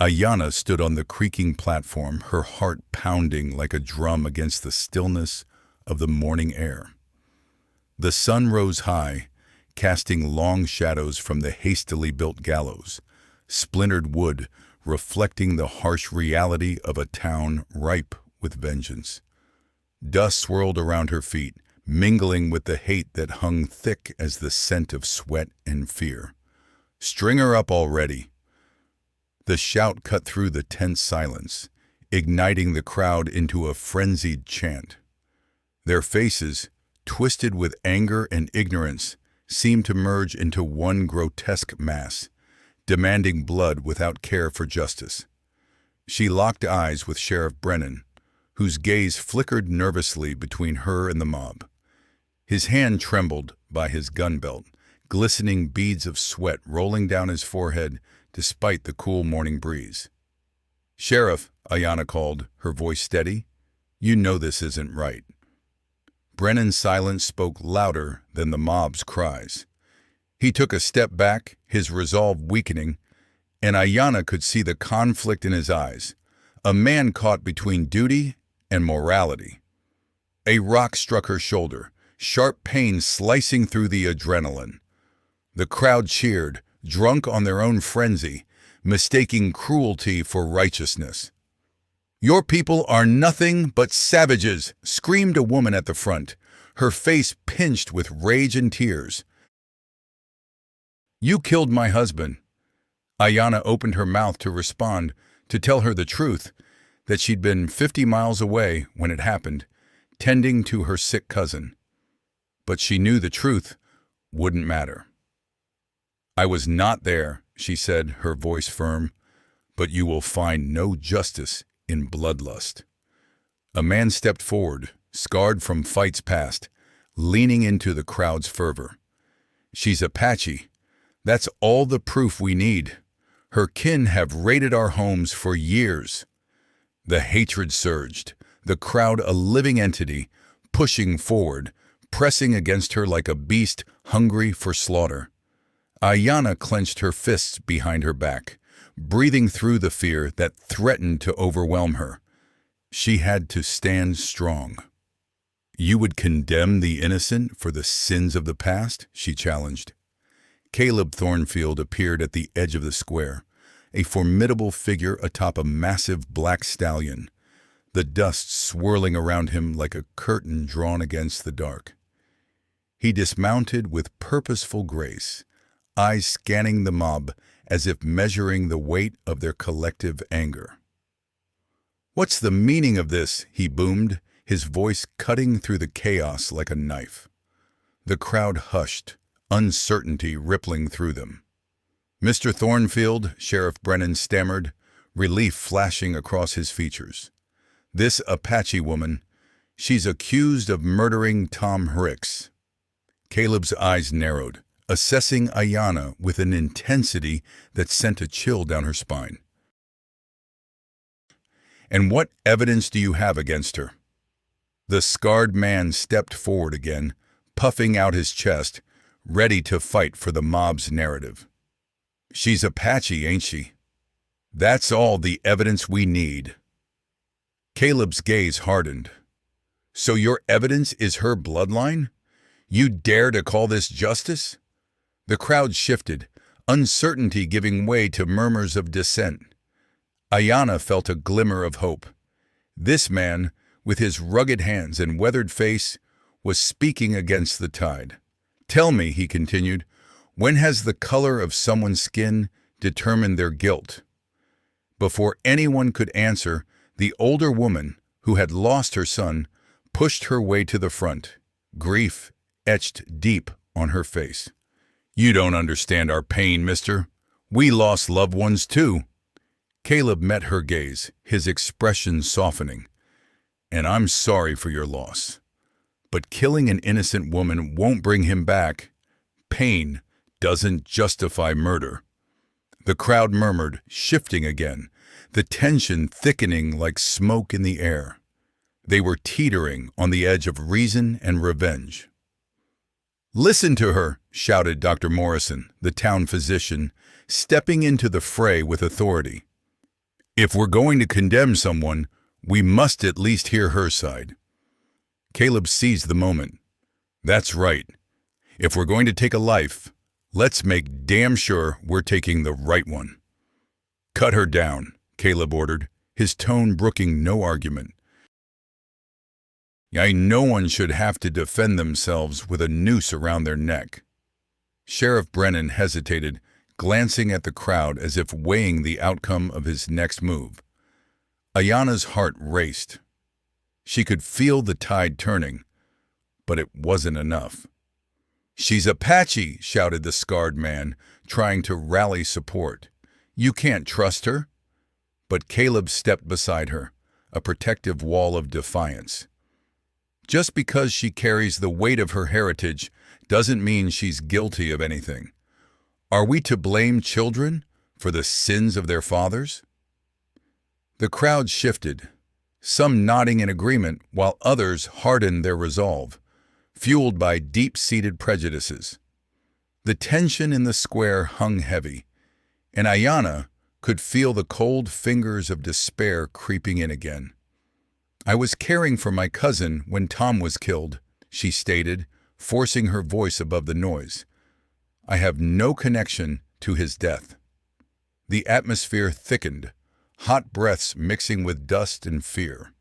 Ayanna stood on the creaking platform, her heart pounding like a drum against the stillness of the morning air. The sun rose high, casting long shadows from the hastily built gallows, splintered wood reflecting the harsh reality of a town ripe with vengeance. Dust swirled around her feet, mingling with the hate that hung thick as the scent of sweat and fear. "String her up already!" The shout cut through the tense silence, igniting the crowd into a frenzied chant. Their faces, twisted with anger and ignorance, seemed to merge into one grotesque mass, demanding blood without care for justice. She locked eyes with Sheriff Brennan, whose gaze flickered nervously between her and the mob. His hand trembled by his gun belt, glistening beads of sweat rolling down his forehead despite the cool morning breeze. "Sheriff," Ayanna called, her voice steady, "you know this isn't right." Brennan's silence spoke louder than the mob's cries. He took a step back, his resolve weakening, and Ayanna could see the conflict in his eyes, a man caught between duty and morality. A rock struck her shoulder, sharp pain slicing through the adrenaline. The crowd cheered, drunk on their own frenzy, mistaking cruelty for righteousness. "Your people are nothing but savages," screamed a woman at the front, her face pinched with rage and tears. "You killed my husband." Ayanna opened her mouth to respond, to tell her the truth, that she'd been 50 miles away when it happened, tending to her sick cousin. But she knew the truth wouldn't matter. "I was not there," she said, her voice firm, "but you will find no justice in bloodlust." A man stepped forward, scarred from fights past, leaning into the crowd's fervor. "She's Apache. That's all the proof we need. Her kin have raided our homes for years." The hatred surged, the crowd a living entity, pushing forward, pressing against her like a beast hungry for slaughter. Ayanna clenched her fists behind her back, breathing through the fear that threatened to overwhelm her. She had to stand strong. "You would condemn the innocent for the sins of the past?" she challenged. Caleb Thornfield appeared at the edge of the square, a formidable figure atop a massive black stallion, the dust swirling around him like a curtain drawn against the dark. He dismounted with purposeful grace, eyes scanning the mob as if measuring the weight of their collective anger. "What's the meaning of this?" he boomed, his voice cutting through the chaos like a knife. The crowd hushed, uncertainty rippling through them. "Mr. Thornfield," Sheriff Brennan stammered, relief flashing across his features. "This Apache woman, she's accused of murdering Tom Ricks." Caleb's eyes narrowed, assessing Ayanna with an intensity that sent a chill down her spine. "And what evidence do you have against her?" The scarred man stepped forward again, puffing out his chest, ready to fight for the mob's narrative. "She's Apache, ain't she? That's all the evidence we need." Caleb's gaze hardened. "So your evidence is her bloodline? You dare to call this justice?" The crowd shifted, uncertainty giving way to murmurs of dissent. Ayanna felt a glimmer of hope. This man, with his rugged hands and weathered face, was speaking against the tide. "Tell me," he continued, "when has the color of someone's skin determined their guilt?" Before anyone could answer, the older woman, who had lost her son, pushed her way to the front, grief etched deep on her face. "You don't understand our pain, mister. We lost loved ones too." Caleb met her gaze, his expression softening. "And I'm sorry for your loss. But killing an innocent woman won't bring him back. Pain doesn't justify murder." The crowd murmured, shifting again, the tension thickening like smoke in the air. They were teetering on the edge of reason and revenge. "Listen to her," shouted Dr. Morrison, the town physician, stepping into the fray with authority. If we're going to condemn someone, we must at least hear her side. Caleb seized the moment. That's right. If we're going to take a life, let's make damn sure we're taking the right one. Cut her down, Caleb ordered, his tone brooking no argument. No one should have to defend themselves with a noose around their neck. Sheriff Brennan hesitated, glancing at the crowd as if weighing the outcome of his next move. Ayana's heart raced. She could feel the tide turning, but it wasn't enough. "She's Apache," shouted the scarred man, trying to rally support. "You can't trust her." But Caleb stepped beside her, a protective wall of defiance. Just because she carries the weight of her heritage doesn't mean she's guilty of anything. Are we to blame children for the sins of their fathers? The crowd shifted, some nodding in agreement while others hardened their resolve, fueled by deep-seated prejudices. The tension in the square hung heavy, and Ayana could feel the cold fingers of despair creeping in again. "I was caring for my cousin when Tom was killed," she stated, forcing her voice above the noise. "I have no connection to his death." The atmosphere thickened, hot breaths mixing with dust and fear.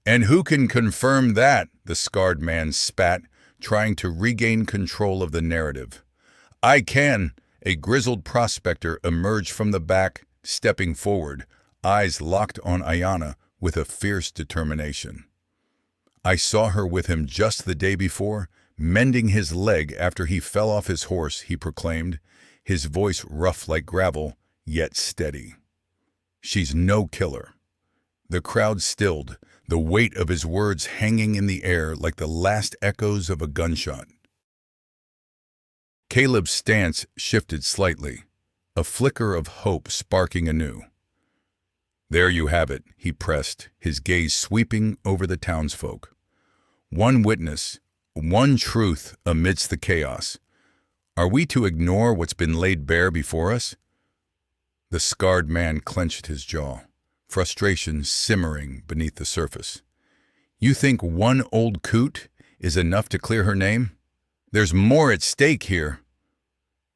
"And who can confirm that?" the scarred man spat, trying to regain control of the narrative. "I can," a grizzled prospector emerged from the back, stepping forward, eyes locked on Ayana with a fierce determination. "I saw her with him just the day before, mending his leg after he fell off his horse," he proclaimed, his voice rough like gravel, yet steady. "She's no killer." The crowd stilled, the weight of his words hanging in the air like the last echoes of a gunshot. Caleb's stance shifted slightly, a flicker of hope sparking anew. "There you have it," he pressed, his gaze sweeping over the townsfolk. "One witness, one truth amidst the chaos. Are we to ignore what's been laid bare before us?" The scarred man clenched his jaw, frustration simmering beneath the surface. "You think one old coot is enough to clear her name? There's more at stake here."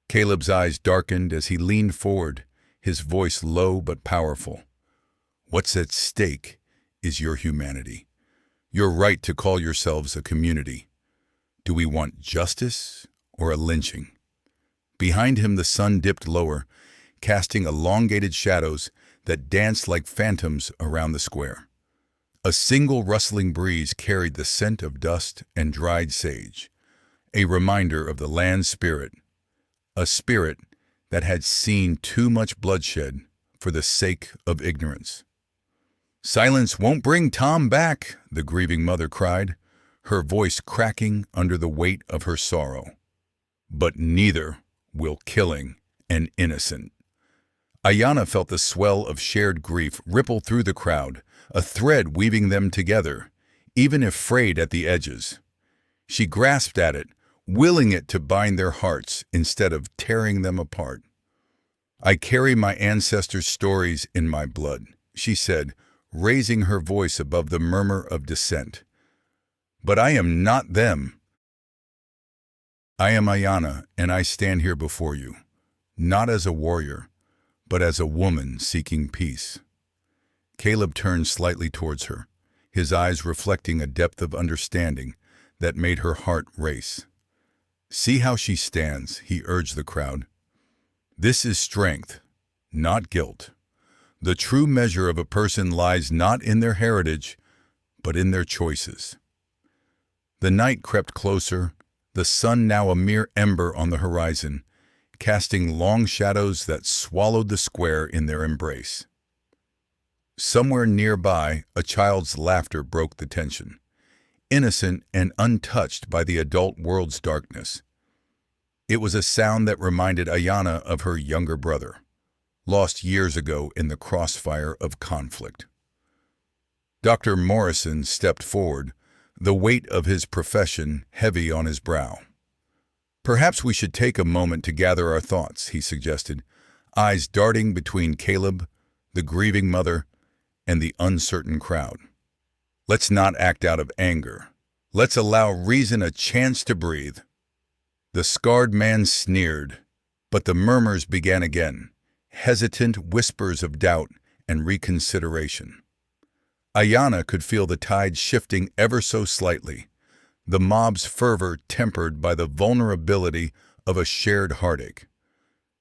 Caleb's eyes darkened as he leaned forward, his voice low but powerful. "What's at stake is your humanity, your right to call yourselves a community. Do we want justice or a lynching?" Behind him the sun dipped lower, casting elongated shadows that danced like phantoms around the square. A single rustling breeze carried the scent of dust and dried sage, a reminder of the land's spirit, a spirit that had seen too much bloodshed for the sake of ignorance. "Silence won't bring Tom back," the grieving mother cried, her voice cracking under the weight of her sorrow. "But neither will killing an innocent." Ayana felt the swell of shared grief ripple through the crowd, a thread weaving them together, even if frayed at the edges. She grasped at it, willing it to bind their hearts instead of tearing them apart. "I carry my ancestors' stories in my blood," she said, raising her voice above the murmur of dissent. "But I am not them. I am Ayana, and I stand here before you, not as a warrior, but as a woman seeking peace." Caleb turned slightly towards her, his eyes reflecting a depth of understanding that made her heart race. "See how she stands," he urged the crowd. "This is strength, not guilt. The true measure of a person lies not in their heritage, but in their choices." The night crept closer, the sun now a mere ember on the horizon, casting long shadows that swallowed the square in their embrace. Somewhere nearby, a child's laughter broke the tension, innocent and untouched by the adult world's darkness. It was a sound that reminded Ayana of her younger brother, lost years ago in the crossfire of conflict. Dr. Morrison stepped forward, the weight of his profession heavy on his brow. "Perhaps we should take a moment to gather our thoughts," he suggested, eyes darting between Caleb, the grieving mother, and the uncertain crowd. Let's not act out of anger. Let's allow reason a chance to breathe. The scarred man sneered, but the murmurs began again, hesitant whispers of doubt and reconsideration. Ayanna could feel the tide shifting ever so slightly, the mob's fervor tempered by the vulnerability of a shared heartache.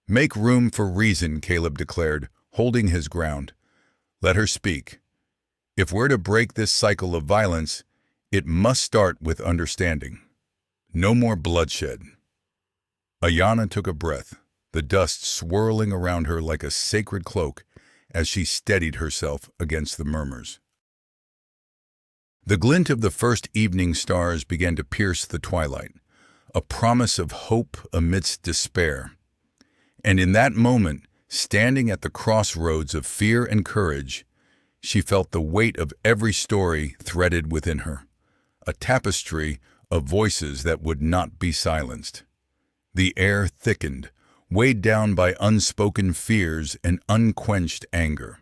"Make room for reason," Caleb declared, holding his ground. "Let her speak. If we're to break this cycle of violence, it must start with understanding. No more bloodshed." Ayanna took a breath, the dust swirling around her like a sacred cloak as she steadied herself against the murmurs. The glint of the first evening stars began to pierce the twilight, a promise of hope amidst despair. And in that moment, standing at the crossroads of fear and courage, she felt the weight of every story threaded within her, a tapestry of voices that would not be silenced. The air thickened, weighed down by unspoken fears and unquenched anger.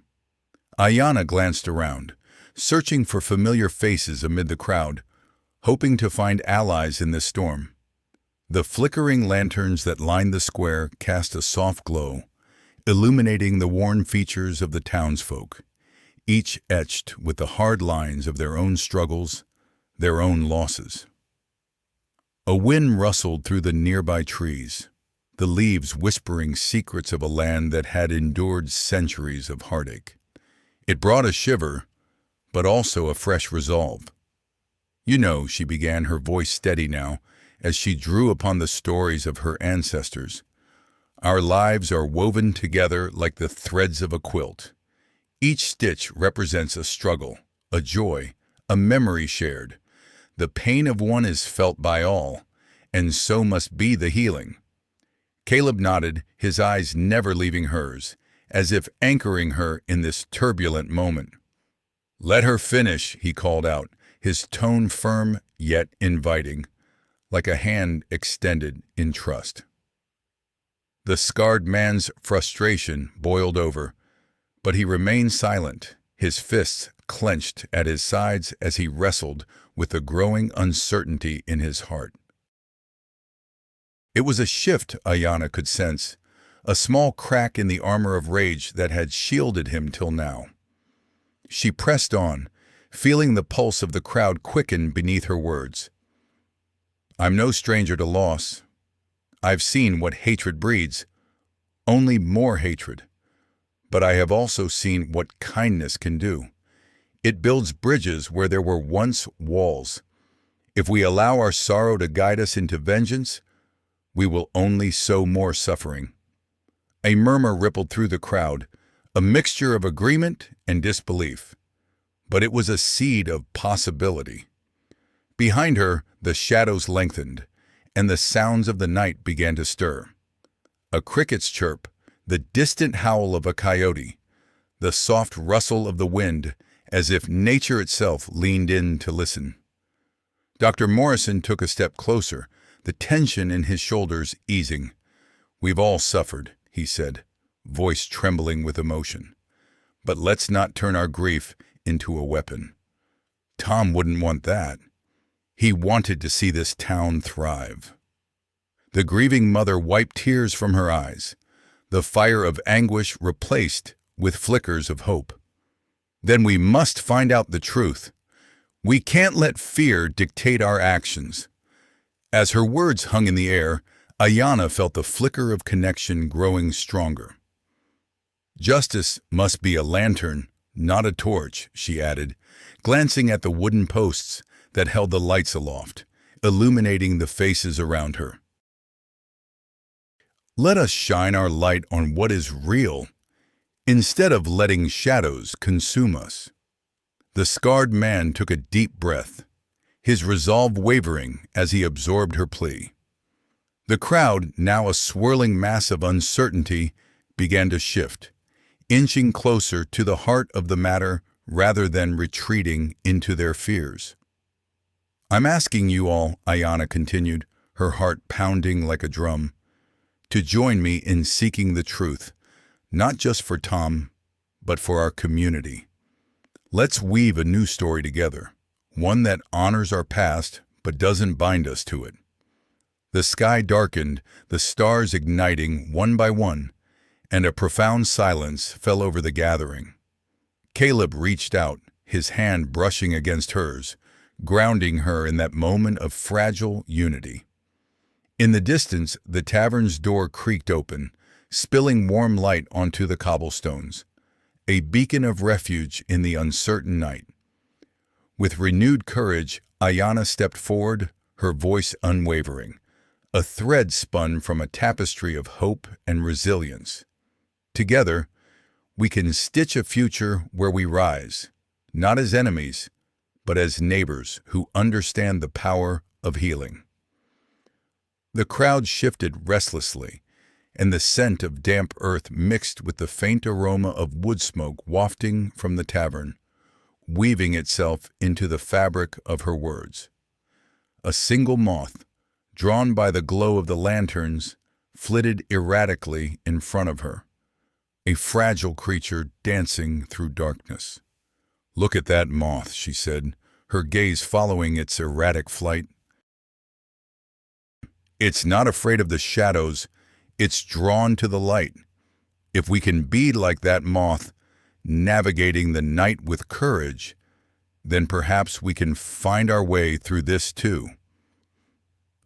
Ayanna glanced around, searching for familiar faces amid the crowd, hoping to find allies in this storm. The flickering lanterns that lined the square cast a soft glow, illuminating the worn features of the townsfolk, each etched with the hard lines of their own struggles, their own losses. A wind rustled through the nearby trees, the leaves whispering secrets of a land that had endured centuries of heartache. It brought a shiver, but also a fresh resolve. "You know," she began, her voice steady now, as she drew upon the stories of her ancestors, "our lives are woven together like the threads of a quilt. Each stitch represents a struggle, a joy, a memory shared. The pain of one is felt by all, and so must be the healing." Caleb nodded, his eyes never leaving hers, as if anchoring her in this turbulent moment. "Let her finish," he called out, his tone firm yet inviting, like a hand extended in trust. The scarred man's frustration boiled over, but he remained silent, his fists clenched at his sides as he wrestled with the growing uncertainty in his heart. It was a shift Ayanna could sense, a small crack in the armor of rage that had shielded him till now. She pressed on, feeling the pulse of the crowd quicken beneath her words. "I'm no stranger to loss. I've seen what hatred breeds, only more hatred. But I have also seen what kindness can do. It builds bridges where there were once walls. If we allow our sorrow to guide us into vengeance, we will only sow more suffering." A murmur rippled through the crowd, a mixture of agreement and disbelief. But it was a seed of possibility. Behind her, the shadows lengthened, and the sounds of the night began to stir. A cricket's chirp, the distant howl of a coyote, the soft rustle of the wind, as if nature itself leaned in to listen. Dr. Morrison took a step closer, the tension in his shoulders easing. "We've all suffered," he said, voice trembling with emotion. "But let's not turn our grief into a weapon. Tom wouldn't want that. He wanted to see this town thrive." The grieving mother wiped tears from her eyes, the fire of anguish replaced with flickers of hope. "Then we must find out the truth. We can't let fear dictate our actions." As her words hung in the air, Ayanna felt the flicker of connection growing stronger. "Justice must be a lantern, not a torch," she added, glancing at the wooden posts that held the lights aloft, illuminating the faces around her. "Let us shine our light on what is real, instead of letting shadows consume us." The scarred man took a deep breath, his resolve wavering as he absorbed her plea. The crowd, now a swirling mass of uncertainty, began to shift, inching closer to the heart of the matter rather than retreating into their fears. "I'm asking you all," Ayanna continued, her heart pounding like a drum, "to join me in seeking the truth, not just for Tom, but for our community. Let's weave a new story together, one that honors our past but doesn't bind us to it. The sky darkened, the stars igniting one by one, and a profound silence fell over the gathering. Caleb reached out, his hand brushing against hers, grounding her in that moment of fragile unity. In the distance, the tavern's door creaked open, spilling warm light onto the cobblestones, a beacon of refuge in the uncertain night. With renewed courage, Ayanna stepped forward, her voice unwavering, a thread spun from a tapestry of hope and resilience. Together, we can stitch a future where we rise, not as enemies, but as neighbors who understand the power of healing. The crowd shifted restlessly, and the scent of damp earth mixed with the faint aroma of wood smoke wafting from the tavern, weaving itself into the fabric of her words. A single moth, drawn by the glow of the lanterns, flitted erratically in front of her, a fragile creature dancing through darkness. "Look at that moth," she said, her gaze following its erratic flight. "It's not afraid of the shadows, it's drawn to the light. If we can be like that moth, navigating the night with courage, then perhaps we can find our way through this too."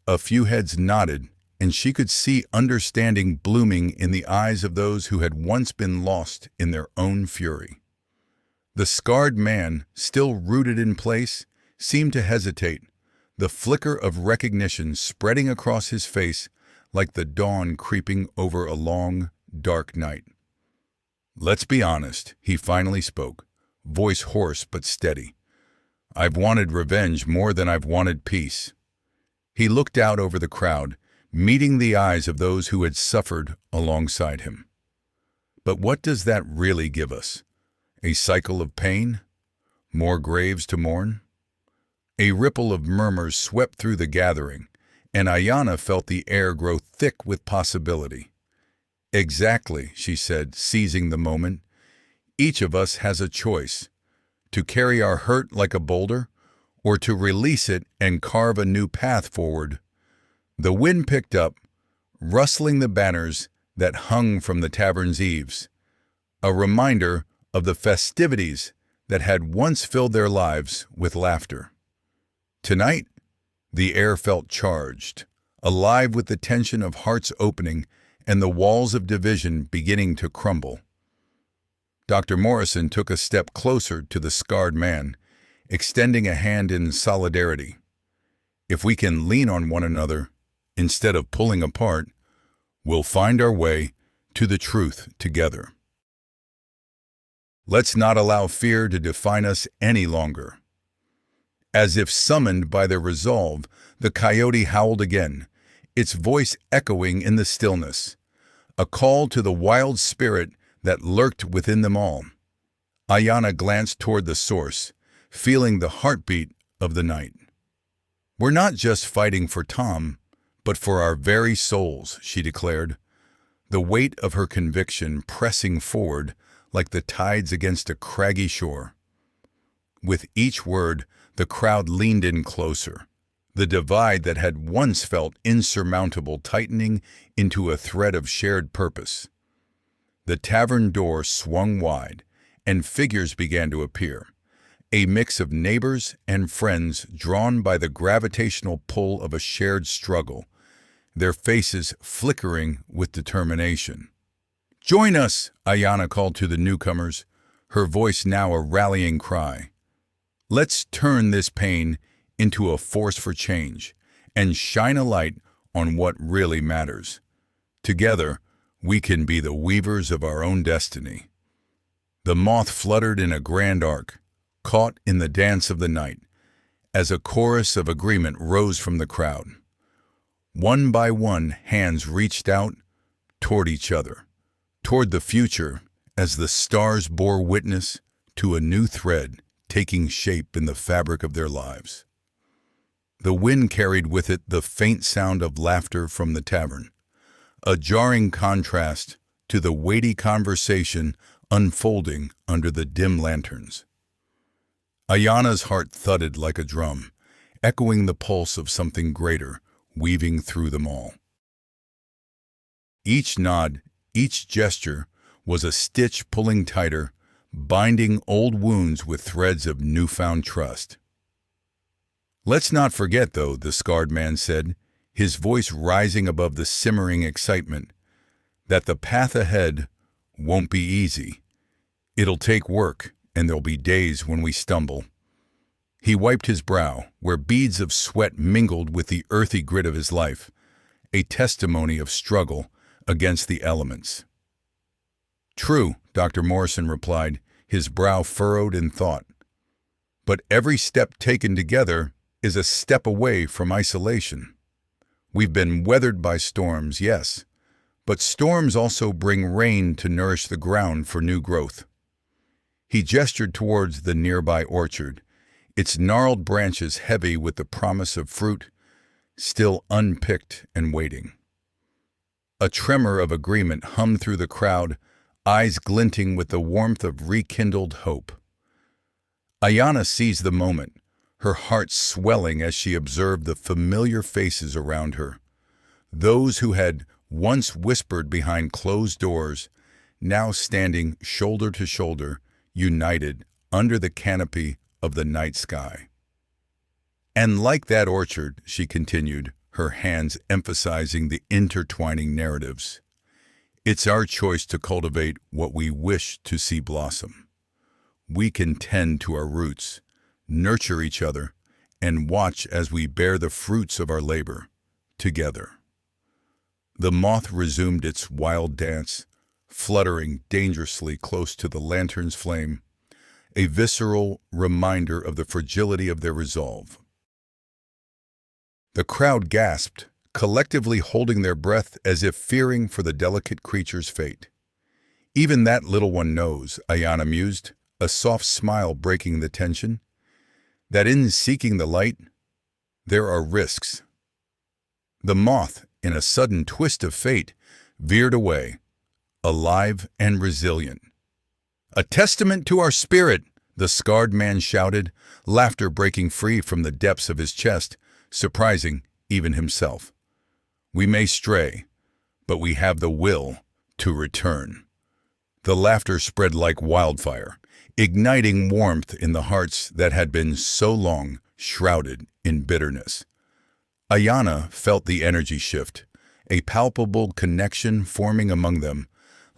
A few heads nodded, and she could see understanding blooming in the eyes of those who had once been lost in their own fury. The scarred man, still rooted in place, seemed to hesitate, the flicker of recognition spreading across his face like the dawn creeping over a long, dark night. "Let's be honest," he finally spoke, voice hoarse but steady. "I've wanted revenge more than I've wanted peace." He looked out over the crowd, meeting the eyes of those who had suffered alongside him. But what does that really give us? A cycle of pain? More graves to mourn? A ripple of murmurs swept through the gathering, and Ayanna felt the air grow thick with possibility. "Exactly," she said, seizing the moment. "Each of us has a choice, to carry our hurt like a boulder, or to release it and carve a new path forward." The wind picked up, rustling the banners that hung from the tavern's eaves, a reminder of the festivities that had once filled their lives with laughter. Tonight, the air felt charged, alive with the tension of hearts opening and the walls of division beginning to crumble. Dr. Morrison took a step closer to the scarred man, extending a hand in solidarity. "If we can lean on one another, instead of pulling apart, we'll find our way to the truth together. Let's not allow fear to define us any longer." As if summoned by their resolve, the coyote howled again, its voice echoing in the stillness, a call to the wild spirit that lurked within them all. Ayanna glanced toward the source, feeling the heartbeat of the night. "We're not just fighting for Tom, but for our very souls," she declared, the weight of her conviction pressing forward like the tides against a craggy shore. With each word, the crowd leaned in closer, the divide that had once felt insurmountable tightening into a thread of shared purpose. The tavern door swung wide, and figures began to appear, a mix of neighbors and friends drawn by the gravitational pull of a shared struggle, their faces flickering with determination. "Join us!" Ayanna called to the newcomers, her voice now a rallying cry. "Let's turn this pain into a force for change and shine a light on what really matters. Together, we can be the weavers of our own destiny." The moth fluttered in a grand arc, caught in the dance of the night, as a chorus of agreement rose from the crowd. One by one, hands reached out toward each other, toward the future, as the stars bore witness to a new thread taking shape in the fabric of their lives. The wind carried with it the faint sound of laughter from the tavern, a jarring contrast to the weighty conversation unfolding under the dim lanterns. Ayana's heart thudded like a drum, echoing the pulse of something greater, weaving through them all. Each nod, each gesture, was a stitch pulling tighter, binding old wounds with threads of newfound trust. "Let's not forget, though," the scarred man said, his voice rising above the simmering excitement, "that the path ahead won't be easy. It'll take work, and there'll be days when we stumble." He wiped his brow, where beads of sweat mingled with the earthy grit of his life, a testimony of struggle against the elements. "True," Dr. Morrison replied, his brow furrowed in thought. "But every step taken together is a step away from isolation. We've been weathered by storms, yes, but storms also bring rain to nourish the ground for new growth." He gestured towards the nearby orchard, its gnarled branches heavy with the promise of fruit, still unpicked and waiting. A tremor of agreement hummed through the crowd, eyes glinting with the warmth of rekindled hope. Ayana seized the moment, her heart swelling as she observed the familiar faces around her. Those who had once whispered behind closed doors, now standing shoulder to shoulder, united under the canopy of the night sky. "And like that orchard," she continued, her hands emphasizing the intertwining narratives, "it's our choice to cultivate what we wish to see blossom. We can tend to our roots, nurture each other, and watch as we bear the fruits of our labor, together." The moth resumed its wild dance, fluttering dangerously close to the lantern's flame, a visceral reminder of the fragility of their resolve. The crowd gasped, collectively holding their breath as if fearing for the delicate creature's fate. "Even that little one knows," Ayana mused, a soft smile breaking the tension, "that in seeking the light, there are risks." The moth, in a sudden twist of fate, veered away, alive and resilient. "A testament to our spirit," the scarred man shouted, laughter breaking free from the depths of his chest, surprising even himself. "We may stray, but we have the will to return." The laughter spread like wildfire, igniting warmth in the hearts that had been so long shrouded in bitterness. Ayana felt the energy shift, a palpable connection forming among them,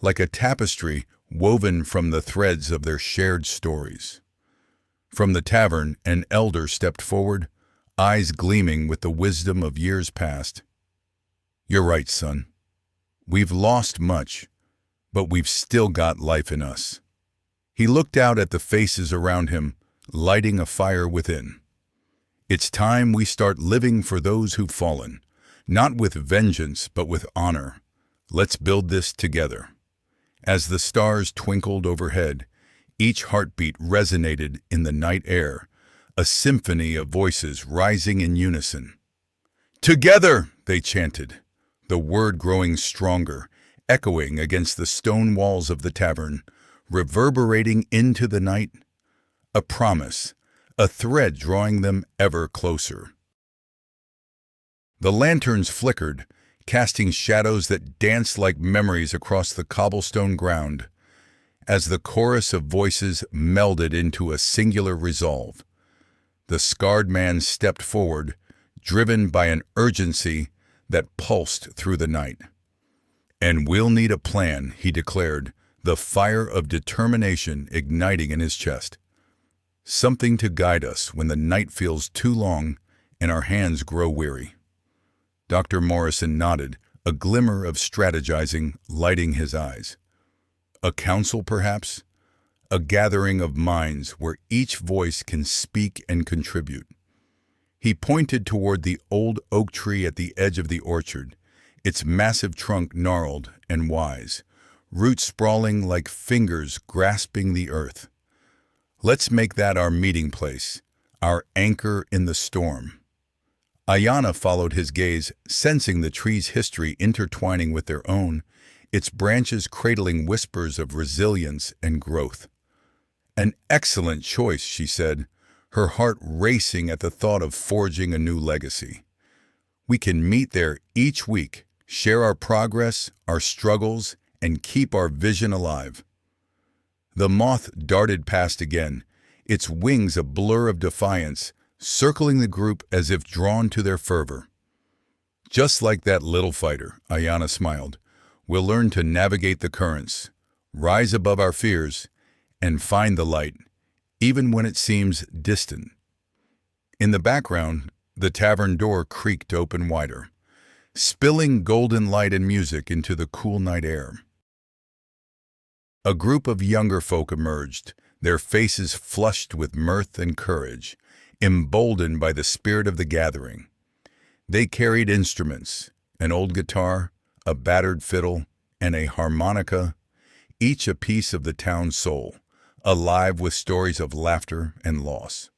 like a tapestry woven from the threads of their shared stories. From the tavern, an elder stepped forward, eyes gleaming with the wisdom of years past. "You're right, son. We've lost much, but we've still got life in us." He looked out at the faces around him, lighting a fire within. "It's time we start living for those who've fallen, not with vengeance, but with honor. Let's build this together." As the stars twinkled overhead, each heartbeat resonated in the night air, a symphony of voices rising in unison. "Together!" they chanted, the word growing stronger, echoing against the stone walls of the tavern, reverberating into the night. A promise, a thread drawing them ever closer. The lanterns flickered, casting shadows that danced like memories across the cobblestone ground, as the chorus of voices melded into a singular resolve. The scarred man stepped forward, driven by an urgency that pulsed through the night. "And we'll need a plan," he declared, the fire of determination igniting in his chest. "Something to guide us when the night feels too long and our hands grow weary." Dr. Morrison nodded, a glimmer of strategizing lighting his eyes. "A council, perhaps? A gathering of minds where each voice can speak and contribute." He pointed toward the old oak tree at the edge of the orchard, its massive trunk gnarled and wise, roots sprawling like fingers grasping the earth. "Let's make that our meeting place, our anchor in the storm." Ayana followed his gaze, sensing the tree's history intertwining with their own, its branches cradling whispers of resilience and growth. "An excellent choice," she said, her heart racing at the thought of forging a new legacy. "We can meet there each week, share our progress, our struggles, and keep our vision alive." The moth darted past again, its wings a blur of defiance, circling the group as if drawn to their fervor. "Just like that little fighter," Ayanna smiled, "we'll learn to navigate the currents, rise above our fears, and find the light, even when it seems distant." In the background, the tavern door creaked open wider, spilling golden light and music into the cool night air. A group of younger folk emerged, their faces flushed with mirth and courage, emboldened by the spirit of the gathering. They carried instruments, an old guitar, a battered fiddle, and a harmonica, each a piece of the town's soul, alive with stories of laughter and loss.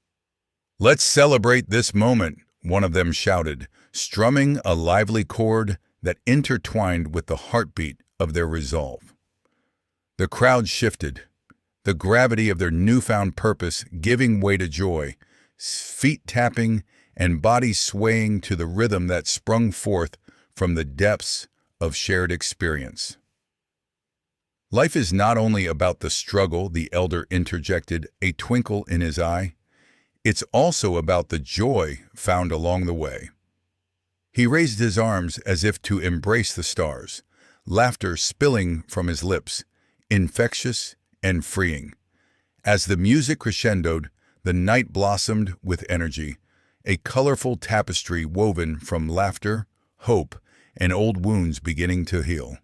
"Let's celebrate this moment," one of them shouted, strumming a lively chord that intertwined with the heartbeat of their resolve. The crowd shifted, the gravity of their newfound purpose giving way to joy, feet tapping and bodies swaying to the rhythm that sprung forth from the depths of shared experience. "Life is not only about the struggle," the elder interjected, a twinkle in his eye. "It's also about the joy found along the way." He raised his arms as if to embrace the stars, laughter spilling from his lips, infectious and freeing. As the music crescendoed, the night blossomed with energy, a colorful tapestry woven from laughter, hope, and old wounds beginning to heal.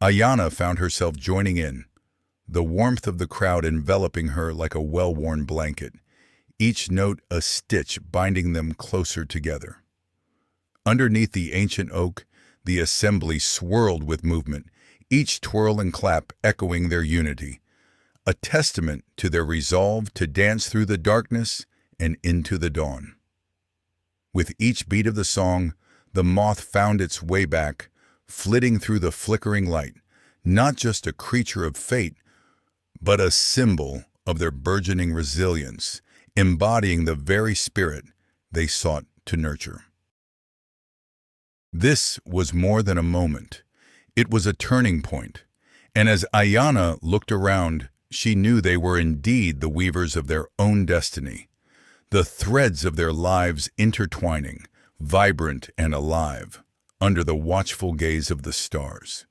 Ayanna found herself joining in, the warmth of the crowd enveloping her like a well-worn blanket, each note a stitch binding them closer together. Underneath the ancient oak, the assembly swirled with movement, each twirl and clap echoing their unity, a testament to their resolve to dance through the darkness and into the dawn. With each beat of the song, the moth found its way back, flitting through the flickering light, not just a creature of fate, but a symbol of their burgeoning resilience, embodying the very spirit they sought to nurture. This was more than a moment. It was a turning point, and as Ayanna looked around, she knew they were indeed the weavers of their own destiny, the threads of their lives intertwining, vibrant and alive, under the watchful gaze of the stars.